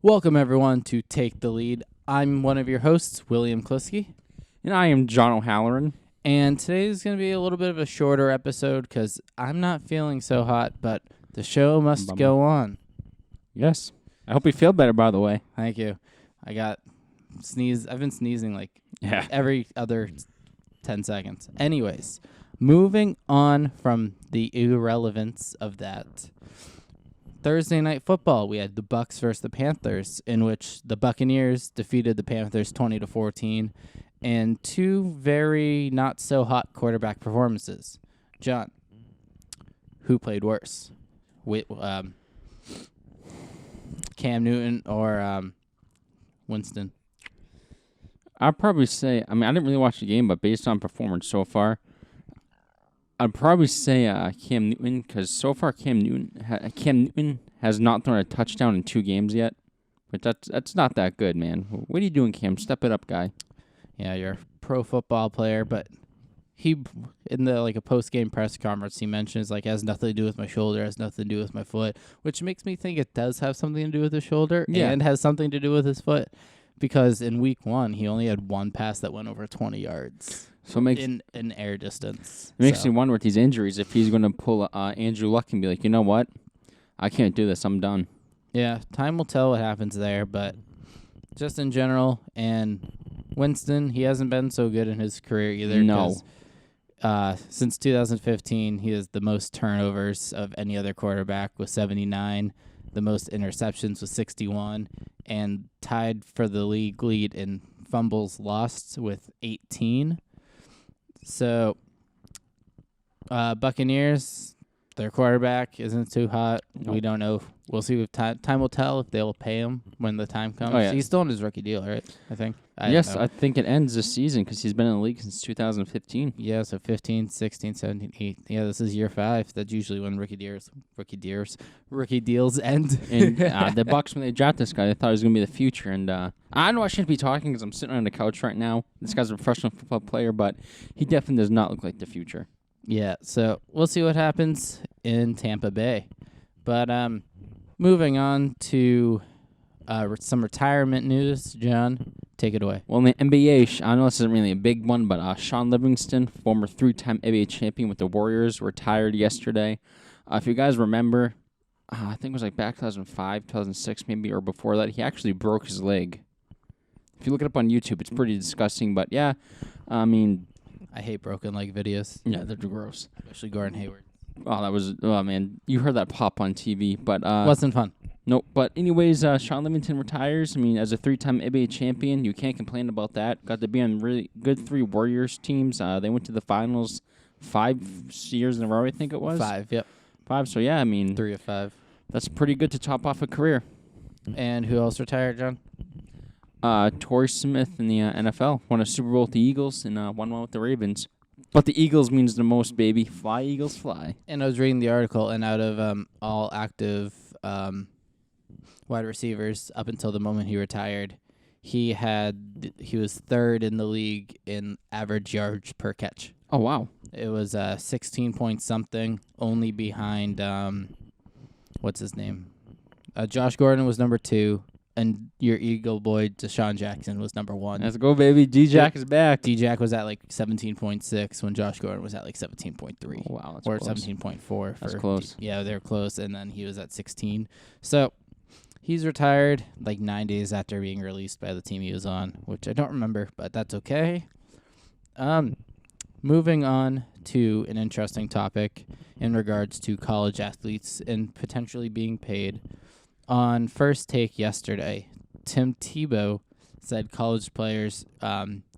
Welcome, everyone, to Take the Lead. I'm one of your hosts, William Kliski. And I am John O'Halloran. And today is going to be a little bit of a shorter episode because I'm not feeling so hot, but the show must go on. Yes. I hope you feel better, by the way. Thank you. I've been sneezing like Yeah. every other 10 seconds. Anyways, moving on from the irrelevance of that. Thursday Night Football, we had the Bucs versus the Panthers, in which the Buccaneers defeated the Panthers 20-14, and two very not so hot quarterback performances. John, who played worse? Cam Newton or Winston? I'd probably say, I didn't really watch the game, but based on performance so far, I'd probably say Cam Newton, because so far Cam Newton has not thrown a touchdown in 2 games yet. But that's not that good, man. What are you doing, Cam? Step it up, guy. Yeah, you're a pro football player, but he, in a post-game press conference, he mentions, it has nothing to do with my shoulder, has nothing to do with my foot, which makes me think it does have something to do with his shoulder and has something to do with his foot, because in week 1, he only had one pass that went over 20 yards. So it makes in air distance. It makes me wonder with these injuries if he's going to pull Andrew Luck and be like, you know what? I can't do this. I'm done. Yeah, time will tell what happens there, but just in general, and Winston, he hasn't been so good in his career either. No. Since 2015, he has the most turnovers of any other quarterback with 79, the most interceptions with 61, and tied for the league lead in fumbles lost with 18. So, Buccaneers, their quarterback isn't too hot. Nope. We don't know. We'll see. If time will tell if they'll pay him when the time comes. Oh, yeah. He's still on his rookie deal, right? I think. Yes, I think it ends this season because he's been in the league since 2015. Yeah, so 15, 16, 17, 18. Yeah, this is year 5. That's usually when rookie deals end. And the Bucs, when they drafted this guy, they thought he was going to be the future. And I know I shouldn't be talking because I'm sitting on the couch right now. This guy's a professional football player, but he definitely does not look like the future. Yeah, so we'll see what happens in Tampa Bay. But moving on to some retirement news, John, take it away. Well, in the NBA, I know this isn't really a big one, but Sean Livingston, former 3-time NBA champion with the Warriors, retired yesterday. If you guys remember, I think it was back 2005, 2006 maybe, or before that, he actually broke his leg. If you look it up on YouTube, it's pretty disgusting, but yeah, I hate broken leg videos. Yeah, they're gross. Especially Gordon Hayward. Oh, man, you heard that pop on TV, but wasn't fun. Nope. But anyways, Sean Livingston retires. As a 3-time NBA champion, you can't complain about that. Got to be on really good 3 Warriors teams. They went to the finals 5 years in a row, I think it was. 5, yep. 5, so yeah, 3 of 5. That's pretty good to top off a career. And who else retired, John? Torrey Smith in the NFL. Won a Super Bowl with the Eagles and won one with the Ravens. But the Eagles means the most, baby. Fly, Eagles, fly. And I was reading the article, and out of all active wide receivers up until the moment he retired, he was 3rd in the league in average yards per catch. Oh, wow. It was 16 point something, only behind what's his name? Josh Gordon was number 2, and your Eagle boy Deshaun Jackson was number 1. Let's go, baby. D-Jack is back. D-Jack was at 17.6 when Josh Gordon was at 17.3. Oh, wow, that's or close. 17.4. That's close. Yeah, they're close, and then he was at 16. So he's retired 9 days after being released by the team he was on, which I don't remember, but that's okay. Moving on to an interesting topic in regards to college athletes and potentially being paid. On First Take yesterday, Tim Tebow said college players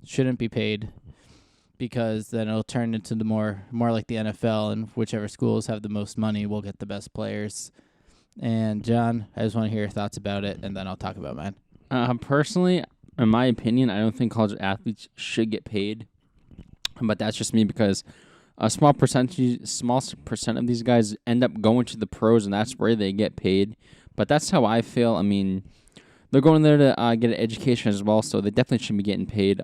shouldn't be paid because then it'll turn into the more like the NFL, and whichever schools have the most money will get the best players. And John, I just want to hear your thoughts about it, and then I'll talk about mine. Personally, in my opinion, I don't think college athletes should get paid, but that's just me because a small percent of these guys end up going to the pros, and that's where they get paid. But that's how I feel. They're going there to get an education as well, so they definitely should be getting paid.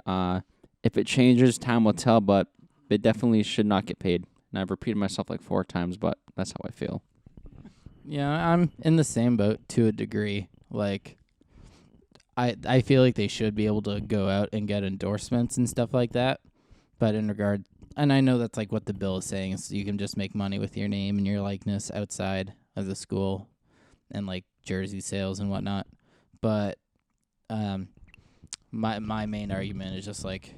If it changes, time will tell, but they definitely should not get paid. And I've repeated myself 4 times, but that's how I feel. Yeah, I'm in the same boat to a degree. I feel like they should be able to go out and get endorsements and stuff like that. But in regard, and I know that's like what the bill is saying, is you can just make money with your name and your likeness outside of the school and like jersey sales and whatnot. But my main argument is just like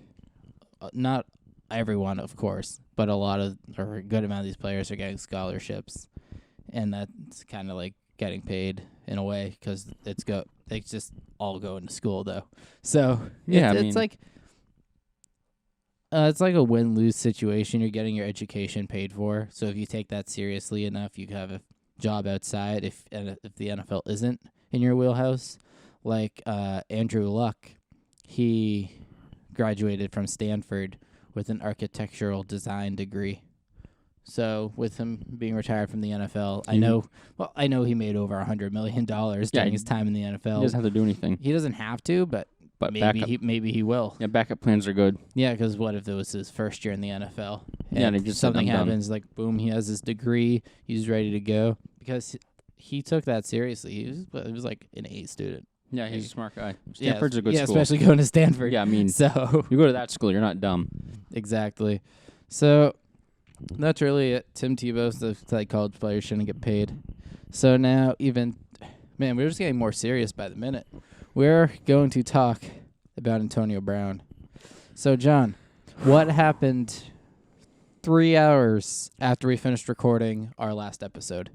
not everyone, of course, but a lot of or a good amount of these players are getting scholarships, and that's kind of like getting paid in a way because they just all go into school though. So Yeah, it's like it's like a win-lose situation. You're getting your education paid for, so if you take that seriously enough, you have a job outside. If the NFL isn't in your wheelhouse, like Andrew Luck, he graduated from Stanford with an architectural design degree. So with him being retired from the NFL, I know he made over $100 million during his time in the NFL. He doesn't have to do anything. He doesn't have to, but maybe he will. Yeah, backup plans are good. Yeah, because what if it was his first year in the NFL? Yeah, and something happens, like boom, he has his degree, he's ready to go because he took that seriously. He was like an A student. Yeah, he's a smart guy. Stanford's a good school. Yeah, especially going to Stanford. Yeah, I mean, so you go to that school, you're not dumb. Exactly. So that's really it. Tim Tebow's the like college players shouldn't get paid. So now we're just getting more serious by the minute. We're going to talk about Antonio Brown. So John, what happened 3 hours after we finished recording our last episode?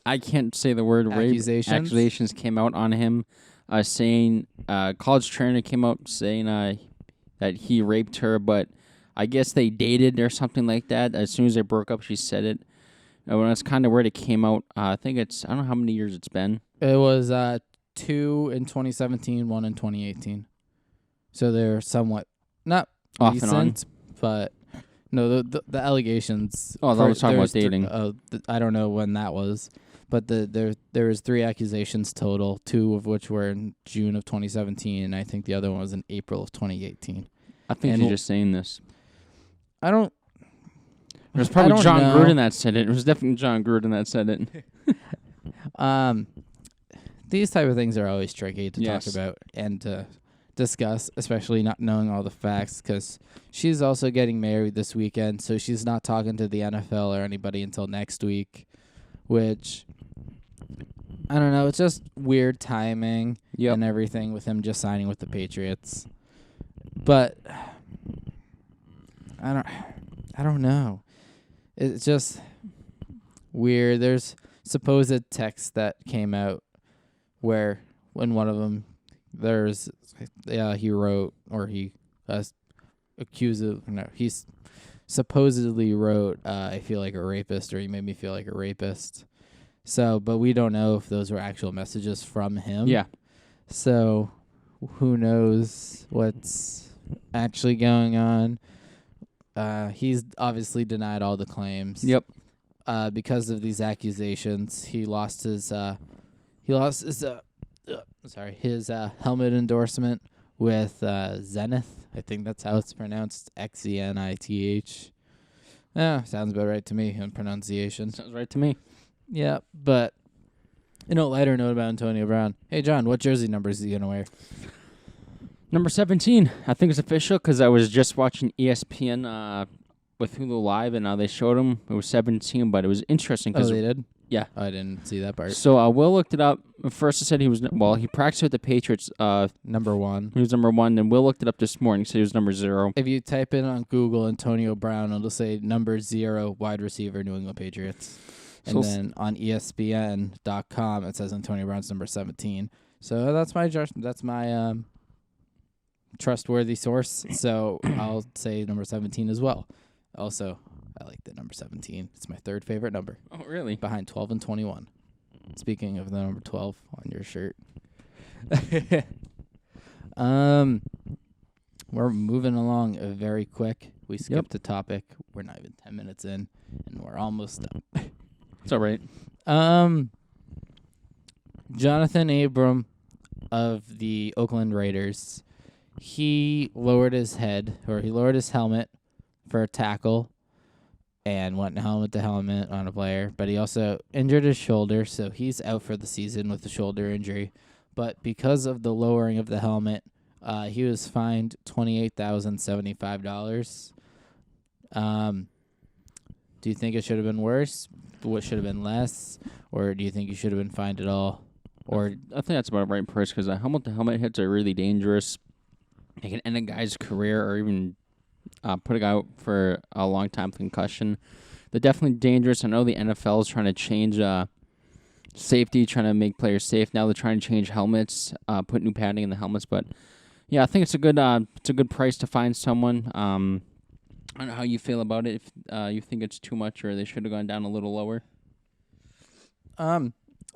I can't say the word Accusations? rape. Accusations came out on him, saying college trainer came out saying that he raped her, but I guess they dated or something like that. As soon as they broke up, she said it. When that's kind of where it came out. I think I don't know how many years it's been. It was 2 in 2017, 1 in 2018. So they're somewhat not Off recent, and on. but no, the allegations. Oh, I was talking about dating. I don't know when that was, but there was 3 accusations total, 2 of which were in June of 2017, and I think the other one was in April of 2018. I think you're just saying this. I don't. It was probably John Gruden that said it. It was definitely John Gruden that said it. These type of things are always tricky to talk about and to discuss, especially not knowing all the facts, because she's also getting married this weekend, so she's not talking to the NFL or anybody until next week, which, I don't know, it's just weird timing and everything with him just signing with the Patriots. But I don't know. It's just weird. There's supposed texts that came out where in one of them he wrote, or he he's supposedly wrote, I feel like a rapist, or he made me feel like a rapist. So, but we don't know if those were actual messages from him. Yeah. So, who knows what's actually going on. He's obviously denied all the claims. Yep. Because of these accusations, he lost his helmet endorsement with Zenith. I think that's how it's pronounced. Xenith. Sounds about right to me on pronunciation. Sounds right to me. Yeah, but lighter note about Antonio Brown. Hey, John, what jersey number is he gonna wear? Number 17. I think it's official because I was just watching ESPN with Hulu Live, and they showed him. It was 17, but it was interesting. Oh, they did? Yeah. I didn't see that part. So Will looked it up. First it said he practiced with the Patriots. Number 1. He was number 1, and Will looked it up this morning. He said he was number 0. If you type in on Google Antonio Brown, it'll say number 0 wide receiver New England Patriots. And then on ESPN.com it says Antonio Brown's number 17. So that's my trustworthy source. So I'll say number 17 as well. Also, I like the number 17. It's my 3rd favorite number. Oh, really? Behind 12 and 21. Speaking of the number 12 on your shirt. We're moving along very quick. We skipped a topic. We're not even 10 minutes in, and we're almost done. It's all right. Jonathan Abram of the Oakland Raiders, he lowered his helmet for a tackle and went helmet to helmet on a player, but he also injured his shoulder, so he's out for the season with a shoulder injury. but because of the lowering of the helmet, he was fined $28,075. Do you think it should have been worse? What should have been less? Or do you think you should have been fined at all? Or I think that's about the right price because helmet-to-helmet hits are really dangerous. They can end a guy's career or even put a guy out for a long time with concussion. They're definitely dangerous. I know the NFL is trying to change safety, trying to make players safe. Now they're trying to change helmets, put new padding in the helmets. But yeah, I think it's a good price to find someone. I don't know how you feel about it. If you think it's too much or they should have gone down a little lower.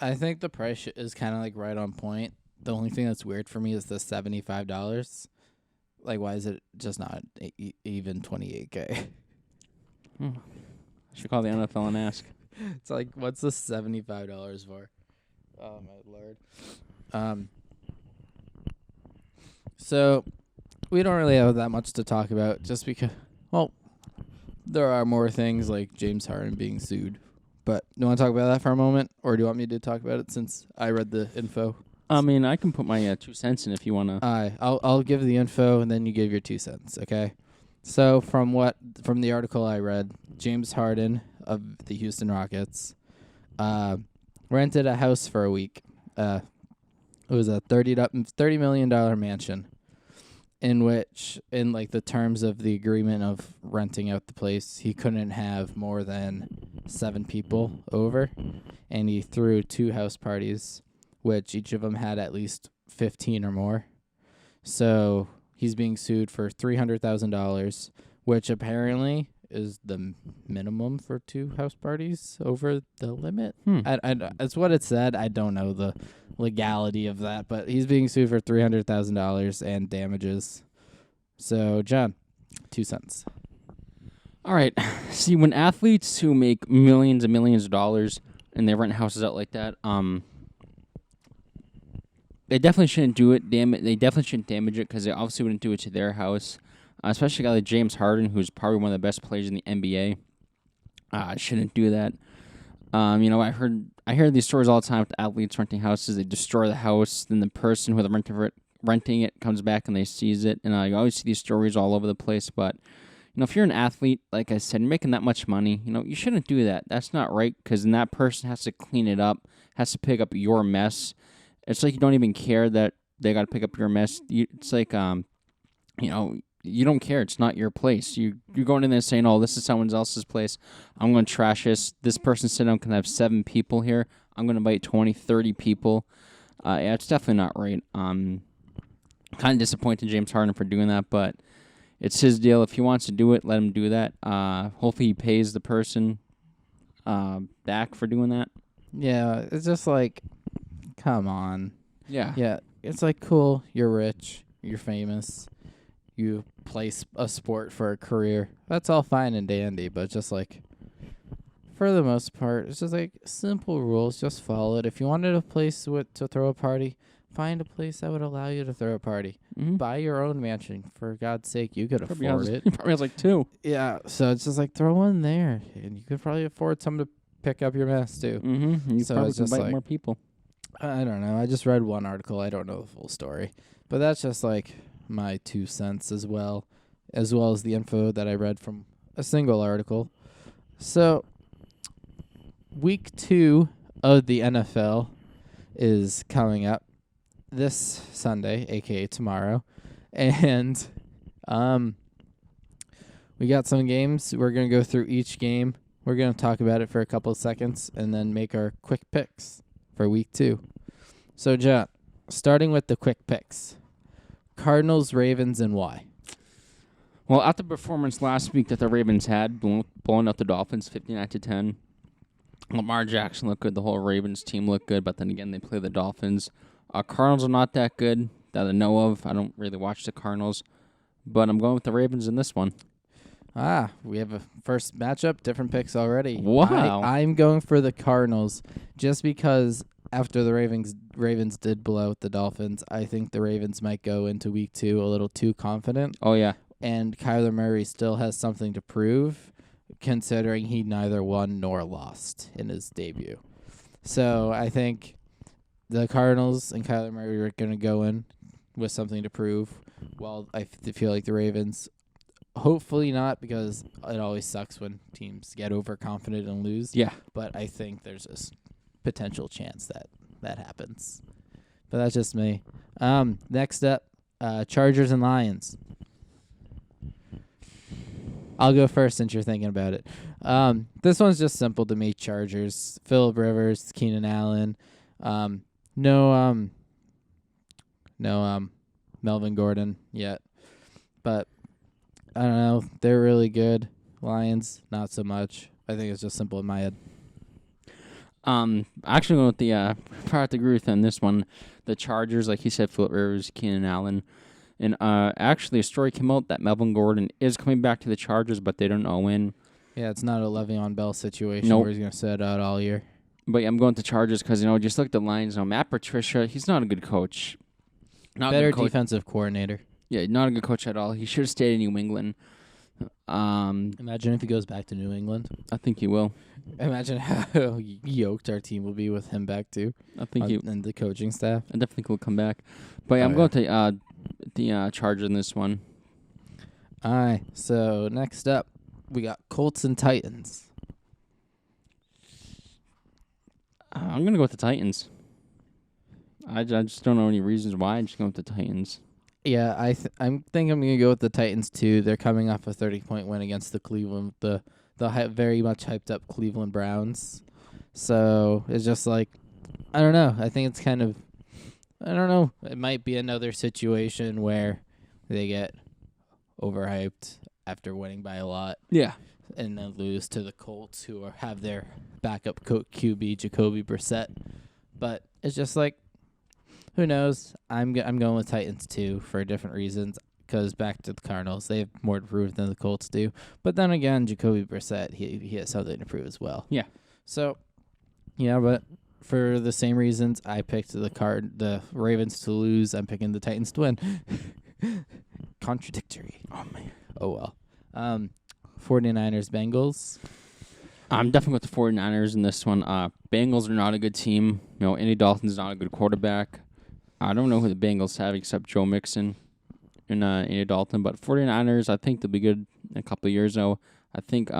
I think the price is kind of like right on point. The only thing that's weird for me is the $75. Like, why is it just not even $28K? I should call the NFL and ask. It's like, what's the $75 for? Oh my lord. So we don't really have that much to talk about, just because. Well, there are more things like James Harden being sued. But do you want to talk about that for a moment, or do you want me to talk about it since I read the info? I mean, I can put my 2 cents in if you want to. I'll give the info and then you give your 2 cents, okay? So from the article I read, James Harden of the Houston Rockets rented a house for a week. It was a $30 million mansion, in which, in like the terms of the agreement of renting out the place, he couldn't have more than 7 people over, and he threw 2 house parties, which each of them had at least 15 or more. So he's being sued for $300,000, which apparently is the minimum for 2 house parties over the limit. That's what it said. I don't know the legality of that, but he's being sued for $300,000 and damages. So, John, 2 cents. All right. See, when athletes who make millions and millions of dollars and they rent houses out like that, they definitely shouldn't do it. They definitely shouldn't damage it because they obviously wouldn't do it to their house. Especially a guy like James Harden, who's probably one of the best players in the NBA. Shouldn't do that. I hear these stories all the time with athletes renting houses. They destroy the house, then the person who they're renting it comes back and they seize it. And I always see these stories all over the place. But if you're an athlete, like I said, making that much money, you shouldn't do that. That's not right because then that person has to clean it up, has to pick up your mess. It's like you don't even care that they got to pick up your mess. It's like, you don't care. It's not your place. You're going in there saying, oh, this is someone else's place. I'm going to trash this. This person said I'm going to have 7 people here. I'm going to invite 20, 30 people. Yeah, it's definitely not right. Kind of disappointed in James Harden for doing that, but it's his deal. If he wants to do it, let him do that. Hopefully he pays the person back for doing that. Yeah, it's just like, come on. Yeah. Yeah, it's like, cool, you're rich, you're famous, you play a sport for a career. That's all fine and dandy, but just like, for the most part, it's just like simple rules. Just follow it. If you wanted a place to throw a party, find a place that would allow you to throw a party. Mm-hmm. Buy your own mansion. For God's sake, you could afford it. He probably has like 2. Yeah, so it's just like, throw one there, and you could probably afford someone to pick up your mess too. Mm-hmm. You So probably it's can just invite like, more people. I don't know. I just read one article. I don't know the full story. But that's just like my 2 cents as well as the info that I read from a single article. So, week 2 of the NFL is coming up this Sunday, aka tomorrow. And we got some games. We're going to go through each game. We're going to talk about it for a couple of seconds and then make our quick picks for week 2. So, John, starting with the quick picks. Cardinals, Ravens, and why? Well, after the performance last week that the Ravens had, blowing out the Dolphins 59-10, Lamar Jackson looked good. The whole Ravens team looked good, but then again, they play the Dolphins. Cardinals are not that good that I know of. I don't really watch the Cardinals, but I'm going with the Ravens in this one. We have a first matchup, different picks already. Wow. I'm going for the Cardinals just because after the Ravens did blow out the Dolphins, I think the Ravens might go into week 2 a little too confident. Oh, yeah. And Kyler Murray still has something to prove, considering he neither won nor lost in his debut. So I think the Cardinals and Kyler Murray are going to go in with something to prove, while I feel like the Ravens, hopefully not, because it always sucks when teams get overconfident and lose. Yeah. But I think there's a potential chance that happens. But that's just me. Next up, Chargers and Lions. I'll go first since you're thinking about it. This one's just simple to me. Chargers, Phillip Rivers, Keenan Allen. No Melvin Gordon yet. But I don't know. They're really good. Lions, not so much. I think it's just simple in my head. Actually going with the probably have to agree with on this one. The Chargers, like he said, Phillip Rivers, Keenan Allen. And actually a story came out that Melvin Gordon is coming back to the Chargers, but they don't know when. Yeah, it's not a Le'Veon Bell situation Nope. where he's going to sit out all year. But yeah, I'm going to Chargers because, just look at the Lions. Matt Patricia, he's not a good coach. Not a Better good coach. defensive coordinator. Yeah, not a good coach at all. He should have stayed in New England. Imagine if he goes back to New England. I think he will. Imagine how yoked our team will be with him back too. I think he And the coaching staff. I definitely will come back. But yeah, I'm going to the Chargers in this one. All right. So next up, we got Colts and Titans. I'm going to go with the Titans. I just don't know any reasons why. I'm just going with the Titans. Yeah, I think I'm gonna go with the Titans too. They're coming off a 30-point win against the Cleveland, the very much hyped up Cleveland Browns. So it's just like, I don't know. I think it's kind of, I don't know. It might be another situation where they get overhyped after winning by a lot. Yeah. And then lose to the Colts, who have their backup QB Jacoby Brissett. But it's just like, who knows? I'm going with Titans too for different reasons. Because back to the Cardinals, they have more to prove than the Colts do. But then again, Jacoby Brissett, he has something to prove as well. Yeah. So, yeah, but for the same reasons, I picked the Ravens to lose. I'm picking the Titans to win. Contradictory. Oh man. Oh well. 49ers Bengals. I'm definitely with the 49ers in this one. Bengals are not a good team. Andy Dalton's not a good quarterback. I don't know who the Bengals have except Joe Mixon and Andy Dalton. But 49ers, I think they'll be good in a couple of years now. I think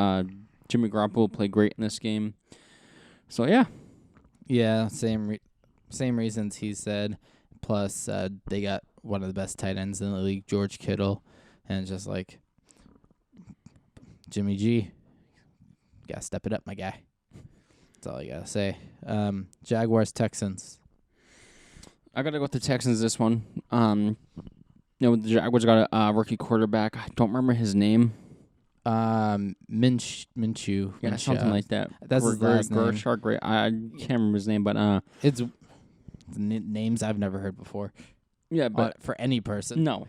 Jimmy Garoppolo will play great in this game. So, yeah. Yeah, same reasons he said. Plus, they got one of the best tight ends in the league, George Kittle. And just like, Jimmy G, gotta step it up, my guy. That's all I gotta say. Jaguars, Texans. I gotta go with the Texans this one. The Jaguars got a rookie quarterback. I don't remember his name. Minshew. Yeah, something like that. That's his last name. I can't remember his name, but it's names I've never heard before. Yeah, but for any person. No.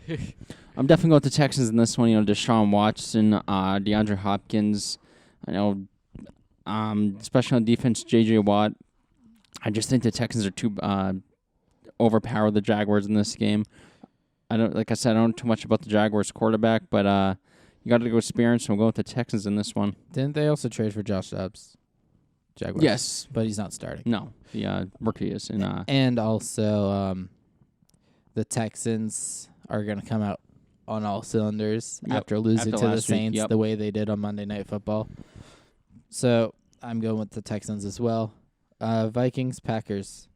I'm definitely going with the Texans in this one. Deshaun Watson, DeAndre Hopkins. I know, especially on defense, J.J. Watt. I just think the Texans are too overpower the Jaguars in this game. I don't know too much about the Jaguars quarterback, but you got to go experience, so I'm going with the Texans in this one. Didn't they also trade for Josh Dobbs? Jaguars. Yes, but he's not starting. No, the rookie is. And also, the Texans are going to come out on all cylinders after losing to the Saints the way they did on Monday Night Football. So I'm going with the Texans as well. Vikings, Packers.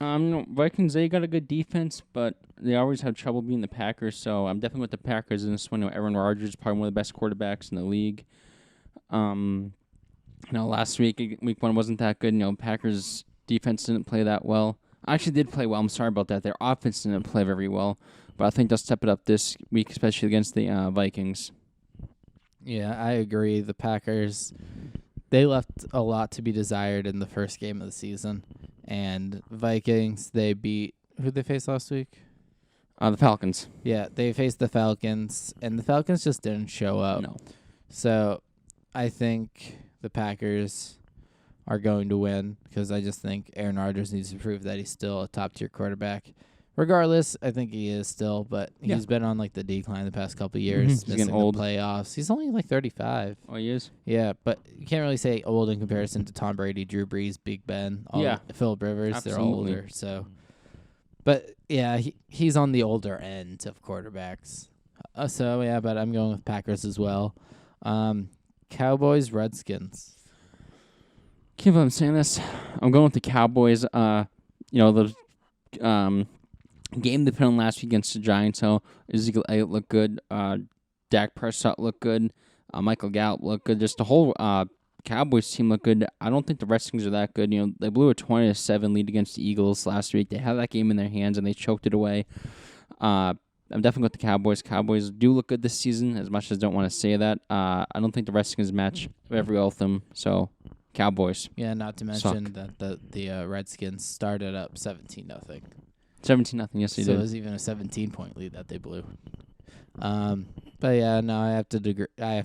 Vikings, they got a good defense, but they always have trouble beating the Packers, so I'm definitely with the Packers in this one. Aaron Rodgers is probably one of the best quarterbacks in the league. Last week 1 wasn't that good. Packers defense didn't play that well. Actually did play well. I'm sorry about that. Their offense didn't play very well, but I think they'll step it up this week, especially against the Vikings. Yeah, I agree. The Packers, they left a lot to be desired in the first game of the season. And Vikings, they beat, who'd they face last week? The Falcons. Yeah, they faced the Falcons, and the Falcons just didn't show up. No. So I think the Packers are going to win because I just think Aaron Rodgers needs to prove that he's still a top-tier quarterback. Regardless, I think he is still, but Yeah. he's been on like the decline the past couple of years, He's getting missing old. the playoffs. He's only like 35. Oh, he is? Yeah, but you can't really say old in comparison to Tom Brady, Drew Brees, Big Ben, Philip Rivers. They're all Absolutely. older. So, but yeah, he's on the older end of quarterbacks. So yeah, but I'm going with Packers as well. Cowboys, Redskins. Can't believe I'm saying this. I'm going with the Cowboys. The game they put on last week against the Giants. So Ezekiel Elliott looked good. Dak Prescott looked good. Michael Gallup looked good. Just the whole Cowboys team looked good. I don't think the Redskins are that good. They blew a 20-7 lead against the Eagles last week. They had that game in their hands and they choked it away. I'm definitely with the Cowboys. Cowboys do look good this season, as much as I don't want to say that. I don't think the Redskins match very well with them. So, Cowboys. Yeah, not to mention that the Redskins started up 17-0. 17-0. Yes, they So it did. was even a 17-point lead that they blew. But yeah, no, I have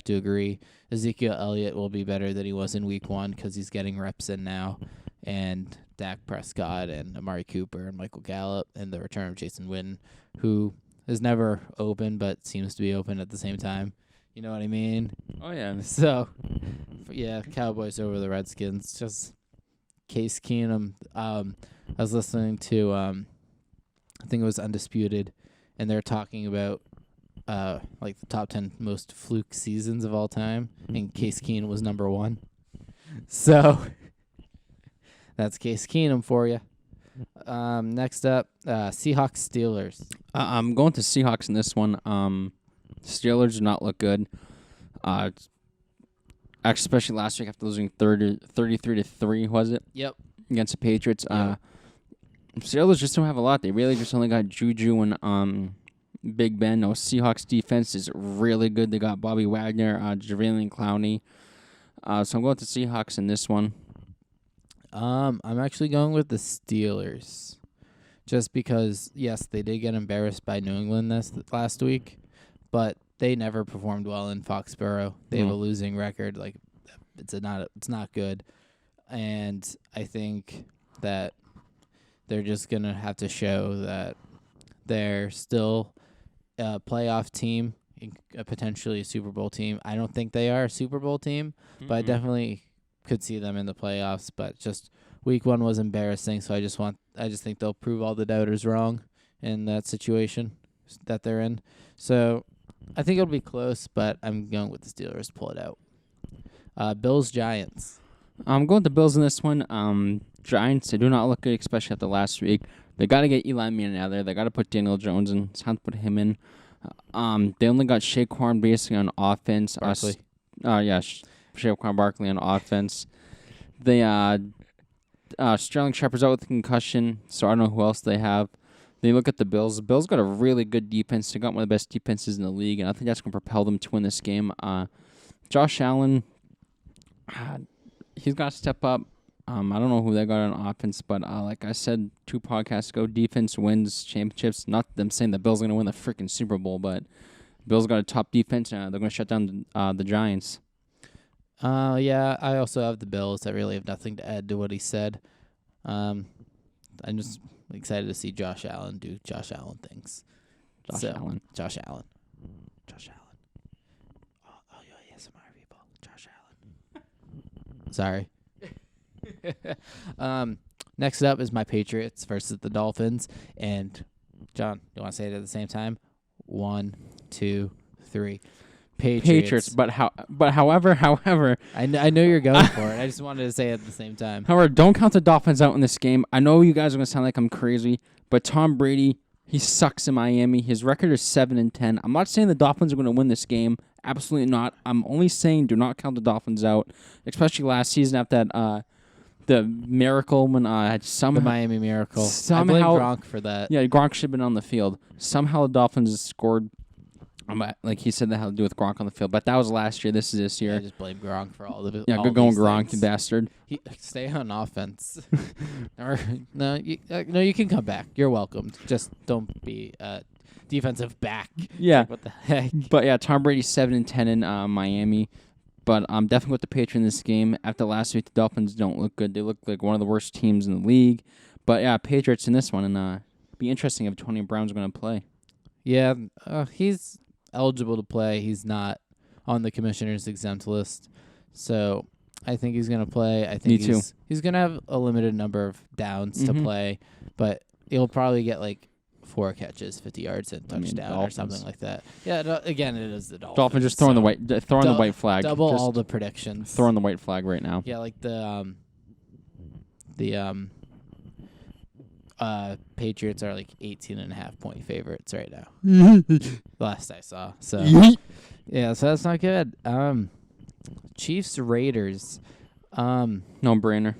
to agree. Ezekiel Elliott will be better than he was in Week 1 because he's getting reps in now, and Dak Prescott and Amari Cooper and Michael Gallup and the return of Jason Witten, who is never open but seems to be open at the same time. You know what I mean? Oh, yeah. So, yeah, Cowboys over the Redskins. Just Case Keenum. I was listening to, I think it was Undisputed, and they're talking about like the top 10 most fluke seasons of all time, and Case Keenum was number 1. So, that's Case Keenum for you. Next up, Seahawks Steelers. I'm going to Seahawks in this one. Steelers do not look good. Especially last week after losing 33-3, was it? Yep. Against the Patriots. Yeah. Steelers just don't have a lot. They really just only got Juju and Big Ben. No, Seahawks defense is really good. They got Bobby Wagner, Jalen Clowney. So I'm going to Seahawks in this one. I'm actually going with the Steelers, just because yes, they did get embarrassed by New England last week, but they never performed well in Foxborough. They have a losing record. Like it's not good, and I think that they're just gonna have to show that they're still a playoff team, potentially a Super Bowl team. I don't think they are a Super Bowl team, but I definitely could see them in the playoffs. But just Week 1 was embarrassing, so I just think they'll prove all the doubters wrong in that situation that they're in. So I think it'll be close, but I'm going with the Steelers to pull it out. Bills Giants. I'm going with the Bills in this one. Giants, they do not look good, especially after last week. They got to get Eli Manning out of there. They got to put Daniel Jones in. It's time to put him in. They only got Saquon basically on offense. Barkley. Saquon Barkley on offense. They Sterling Shepard's out with a concussion, so I don't know who else they have. Then you look at the Bills. The Bills got a really good defense. They got one of the best defenses in the league, and I think that's going to propel them to win this game. Josh Allen, he's got to step up. I don't know who they got on offense, but like I said 2 podcasts ago, defense wins championships. Not them saying the Bills are going to win the freaking Super Bowl, but Bills got a top defense, and they're going to shut down the Giants. Yeah, I also have the Bills. I really have nothing to add to what he said. I'm just excited to see Josh Allen do Josh Allen things. Josh Allen. Oh, you ASMR people. Josh Allen. Sorry. Next up is my Patriots versus the Dolphins. And, John, you want to say it at the same time? 1, 2, 3. Patriots. But however, I know you're going for it. I just wanted to say it at the same time. however, don't count the Dolphins out in this game. I know you guys are gonna sound like I'm crazy, but Tom Brady, he sucks in Miami. His record is 7-10. I'm not saying the Dolphins are gonna win this game. Absolutely not. I'm only saying do not count the Dolphins out, especially last season after that the miracle when The Miami Miracle. Somehow, I blame Gronk for that. Yeah, Gronk should have been on the field. Somehow the Dolphins scored. Like he said, that had to do with Gronk on the field, but that was last year. This is this year. I just blame Gronk for all of it. Yeah, good going, Gronk, you bastard. Stay on offense. You can come back. You're welcome. Just don't be defensive back. Yeah. Like, what the heck? But yeah, Tom Brady's 7-10 in Miami. But I'm definitely with the Patriots in this game. After last week, the Dolphins don't look good. They look like one of the worst teams in the league. But yeah, Patriots in this one and be interesting if Tony Brown's going to play. Yeah, he's eligible to play. He's not on the commissioner's exempt list, so I think he's going to play. I think Me too. He's going to have a limited number of downs to play, but he'll probably get like 4 catches, 50 yards, and touchdown or something like that. Yeah, again, it is the Dolphins. Dolphins just throwing the white flag. Double just all the predictions. Throwing the white flag right now. Yeah, like the Patriots are like 18.5-point favorites right now. Last I saw. So yeah, so that's not good. Chiefs Raiders. No brainer.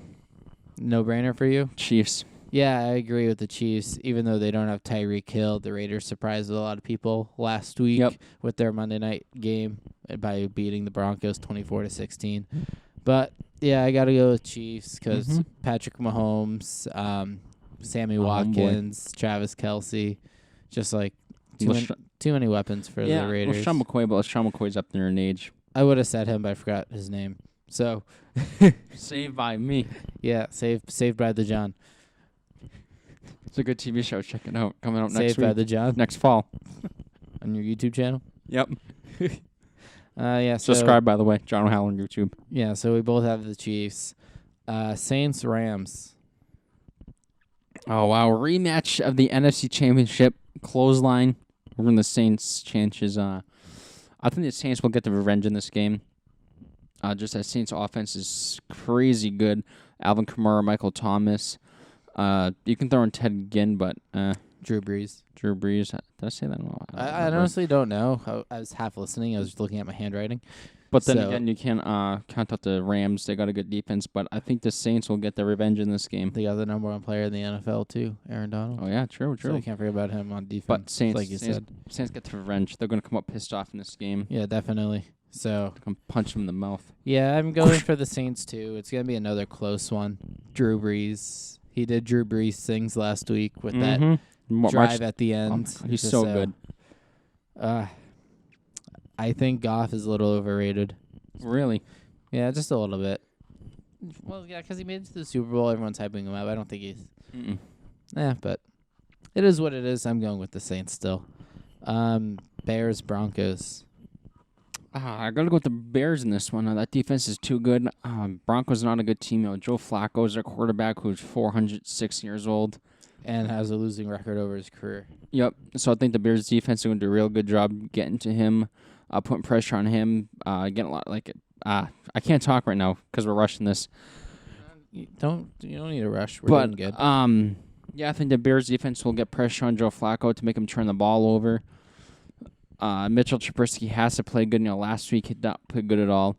No brainer for you? Chiefs. Yeah, I agree with the Chiefs. Even though they don't have Tyreek Hill, the Raiders surprised a lot of people last week with their Monday night game by beating the Broncos 24-16. But yeah, I got to go with Chiefs because Patrick Mahomes, Sammy Watkins, Travis Kelce, just like too many weapons for the Raiders. LeSean McCoy, but LeSean McCoy's up there in age. I would have said him, but I forgot his name. So Saved by Me. Yeah, Saved by the John. It's a good TV show. Check it out. Coming out next Saved week. by the John Next fall. on your YouTube channel. Yep. Yeah. So, Subscribe, by the way. John O'Hall on YouTube. Yeah, so we both have the Chiefs. Saints Rams. Oh, wow. Rematch of the NFC Championship. Clothesline. We're in the Saints' chances. I think the Saints will get the revenge in this game. Just that Saints' offense is crazy good. Alvin Kamara, Michael Thomas. You can throw in Ted Ginn, but Drew Brees. Drew Brees. Did I say that? No, I honestly don't know. I was half listening. I was looking at my handwriting. But then again, you can't count out the Rams. They got a good defense, but I think the Saints will get their revenge in this game. They got the number 1 player in the NFL too, Aaron Donald. Oh yeah, true. So you can't forget about him on defense. But Saints, like you said, Saints get the revenge. They're going to come up pissed off in this game. Yeah, definitely. So Come punch them in the mouth. yeah, I'm going for the Saints too. It's gonna be another close one. Drew Brees. He did Drew Brees things last week with that drive at the end. He's so good. I think Goff is a little overrated. Really? Yeah, just a little bit. Well, yeah, because he made it to the Super Bowl. Everyone's hyping him up. I don't think he's... but it is what it is. I'm going with the Saints still. Bears, Broncos. I got to go with the Bears in this one. That defense is too good. Broncos not a good team. Joe Flacco is their quarterback who's 406 years old. And has a losing record over his career. Yep. So I think the Bears defense is going to do a real good job getting to him, putting pressure on him, getting a lot I can't talk right now because we're rushing this. You don't need to rush. We're doing good. Yeah, I think the Bears defense will get pressure on Joe Flacco to make him turn the ball over. Mitchell Trubisky has to play good. Last week he did not play good at all.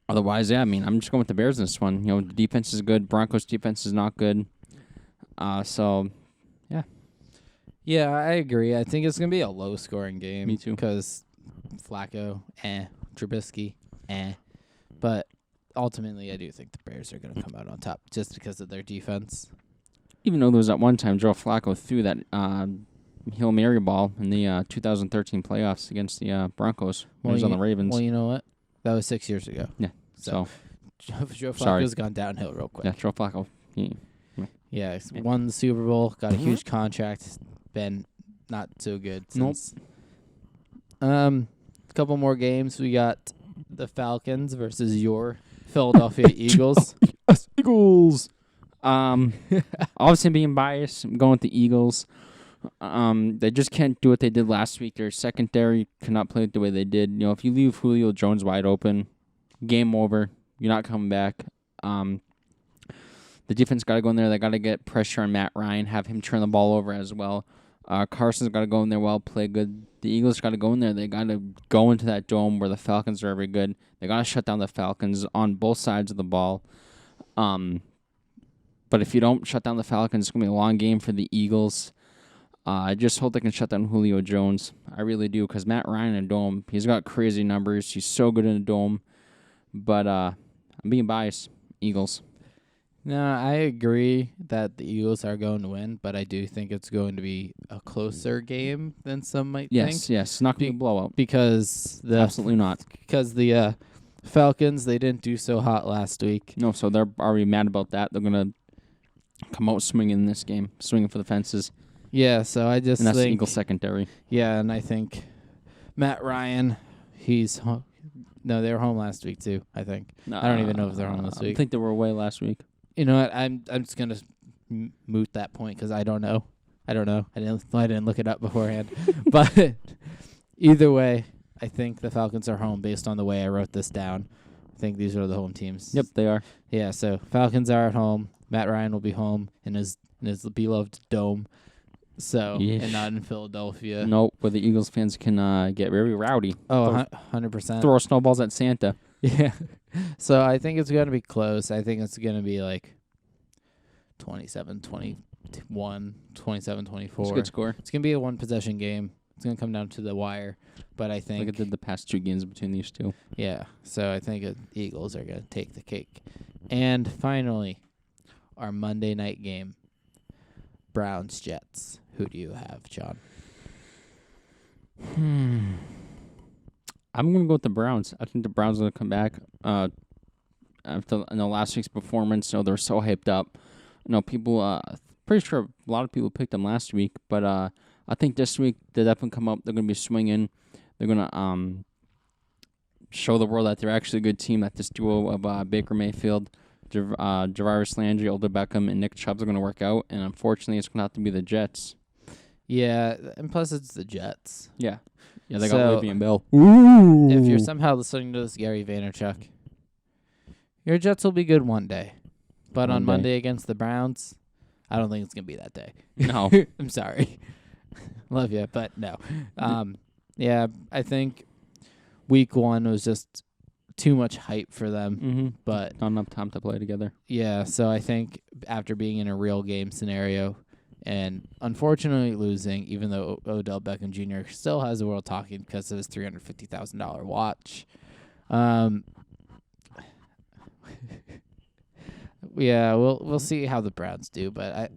Otherwise, yeah, I'm just going with the Bears in this one. The defense is good. Broncos defense is not good. So, yeah. Yeah, I agree. I think it's going to be a low-scoring game. Me too. Because Flacco, Trubisky, But ultimately, I do think the Bears are going to come out on top just because of their defense. Even though there was that one time Joe Flacco threw that Hail Mary ball in the 2013 playoffs against the Broncos when he was on the Ravens. Well, you know what? That was 6 years ago. Yeah. So Joe Flacco's gone downhill real quick. Yeah, Joe Flacco. Yeah, he's won the Super Bowl, got a huge contract, been not so good since. Nope. A couple more games. We got the Falcons versus your Philadelphia Eagles. Eagles. Obviously being biased, I'm going with the Eagles. They just can't do what they did last week. Their secondary cannot play it the way they did. If you leave Julio Jones wide open, game over. You're not coming back. The defense got to go in there. They got to get pressure on Matt Ryan, have him turn the ball over as well. Carson's got to go in there well, play good. The Eagles got to go in there. They got to go into that dome where the Falcons are very good. They got to shut down the Falcons on both sides of the ball. But if you don't shut down the Falcons, it's going to be a long game for the Eagles. I just hope they can shut down Julio Jones. I really do, because Matt Ryan in a dome, he's got crazy numbers. He's so good in a dome. But I'm being biased. Eagles. No, I agree that the Eagles are going to win, but I do think it's going to be a closer game than some might think. Yes, it's not going to be a blowout. Because absolutely not. Because the Falcons, they didn't do so hot last week. No, so they're already mad about that. They're going to come out swinging in this game, swinging for the fences, Yeah, so I just and that's the think Eagles secondary. yeah, and I think Matt Ryan, he's no, they were home last week too. I think I don't even know if they're home this week. I think they were away last week. You know what? I'm just gonna moot that point because I don't know. I didn't look it up beforehand. But either way, I think the Falcons are home based on the way I wrote this down. I think these are the home teams. Yep, they are. Yeah. So Falcons are at home. Matt Ryan will be home in his beloved dome. So and not in Philadelphia. Nope, where the Eagles fans can get very rowdy. Oh, 100%. Throw snowballs at Santa. Yeah. So I think it's going to be close. I think it's going to be like 27-21, 27-24. It's a good score. It's going to be a one-possession game. It's going to come down to the wire. But I think... Like it did the past 2 games between these two. Yeah. So I think the Eagles are going to take the cake. And finally, our Monday night game, Browns-Jets. Who do you have, John? I'm going to go with the Browns. I think the Browns are going to come back. After last week's performance, they're so hyped up. People, pretty sure a lot of people picked them last week, but I think this week they definitely come up. They're going to be swinging. They're going to show the world that they're actually a good team, that this duo of Baker Mayfield, Jarvis Landry, Odell Beckham, and Nick Chubb are going to work out, and unfortunately it's going to have to be the Jets. Yeah, and plus it's the Jets. Yeah, they got Le'Veon Bell. Ooh. If you're somehow listening to this, Gary Vaynerchuk, your Jets will be good one day. But on Monday against the Browns, I don't think it's going to be that day. No. I'm sorry. Love you, but no. Yeah, I think week 1 was just too much hype for them. But not enough time to play together. Yeah, so I think after being in a real game scenario and unfortunately losing, even though Odell Beckham Jr. still has the world talking because of his $350,000 watch. Yeah, we'll see how the Browns do, but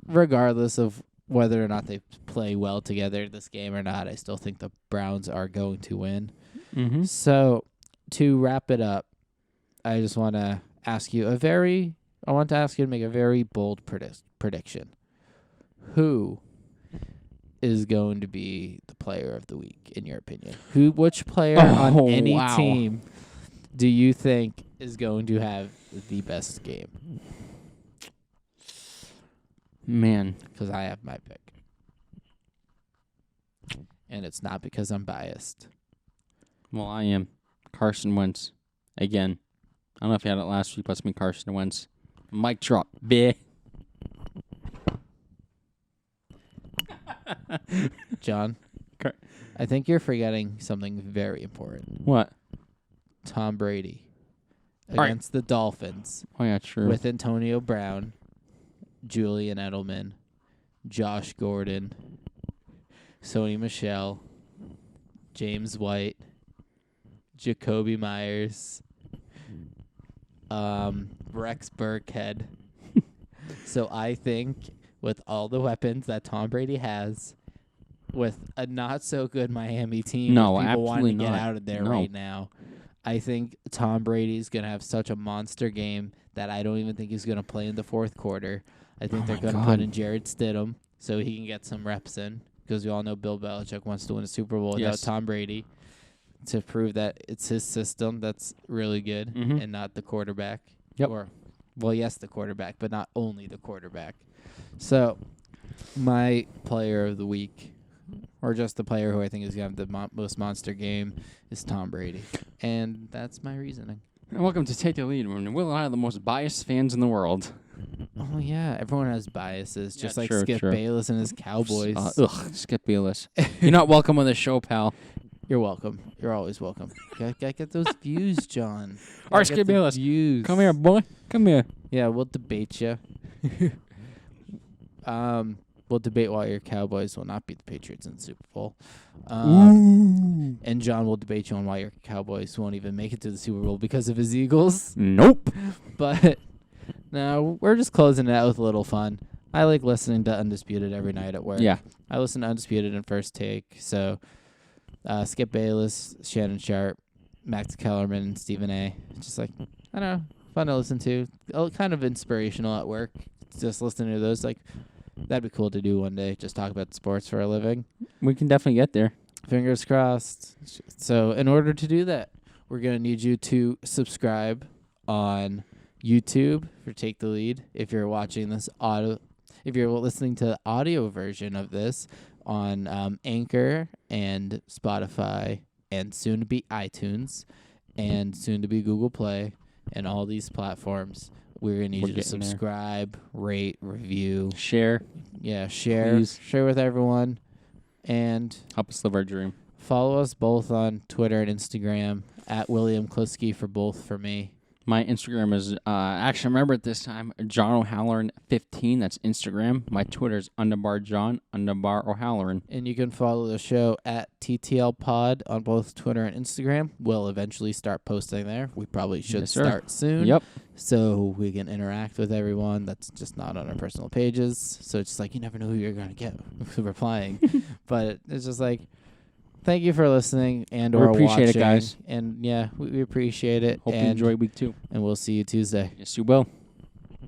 regardless of whether or not they play well together this game or not, I still think the Browns are going to win. So to wrap it up, I just want to ask you to make a very bold prediction. Who is going to be the player of the week, in your opinion? Which player on any team do you think is going to have the best game? Man. Because I have my pick. And it's not because I'm biased. Well, I am. Carson Wentz. Again. I don't know if you had it last week, but it's me, Carson Wentz. Mic drop. Bleh. John, I think you're forgetting something very important. What? Tom Brady against the Dolphins. Oh, yeah, true. With Antonio Brown, Julian Edelman, Josh Gordon, Sony Michel, James White, Jacoby Myers, Rex Burkhead. So I think with all the weapons that Tom Brady has, with a not-so-good Miami team, no, people absolutely wanting to not. get out of there right now, I think Tom Brady's going to have such a monster game that I don't even think he's going to play in the fourth quarter. I think they're going to put in Jared Stidham so he can get some reps in, because we all know Bill Belichick wants to win a Super Bowl without Tom Brady, to prove that it's his system that's really good and not the quarterback. Yep. Yes, the quarterback, but not only the quarterback. So my player of the week, or just the player who I think is going to have the most monster game, is Tom Brady. And that's my reasoning. And welcome to Take the Lead, when Will and I are the most biased fans in the world. Oh, yeah. Everyone has biases, just like true, Skip true. Bayless and his Cowboys. Skip Bayless. You're not welcome on the show, pal. You're welcome. You're always welcome. Gotta get those views, John. All right, Skip Bayless. Views. Come here, boy. Come here. Yeah, we'll debate you. We'll debate why your Cowboys will not beat the Patriots in the Super Bowl. And John will debate you on why your Cowboys won't even make it to the Super Bowl because of his Eagles. Nope. But no, we're just closing it out with a little fun. I like listening to Undisputed every night at work. Yeah. I listen to Undisputed in First Take. So Skip Bayless, Shannon Sharp, Max Kellerman, and Stephen A. Just like, I don't know, fun to listen to. Kind of inspirational at work. just listening to those, like, that'd be cool to do one day. Just talk about sports for a living. We can definitely get there. Fingers crossed. So in order to do that, we're going to need you to subscribe on YouTube for Take the Lead. If you're watching this if you're listening to the audio version of this on Anchor and Spotify and soon to be iTunes and soon to be Google Play and all these platforms, we're going to need We're you to getting there. subscribe, rate, review. Share. Yeah, share. Please. Share with everyone. And Help us live our dream. follow us both on Twitter and Instagram at William Kliske for both for me. My Instagram is, actually, remember it this time, John O'Halloran 15. That's Instagram. My Twitter is _John_O'Halloran. And you can follow the show at TTL Pod on both Twitter and Instagram. We'll eventually start posting there. We probably should Yes, sir. start soon. Yep. So we can interact with everyone that's just not on our personal pages. So it's just like you never know who you're going to get replying. But it's just like, thank you for listening and We or appreciate watching. it, guys. And yeah, we appreciate it. Hope you and, enjoy week 2. And we'll see you Tuesday. Yes, you will.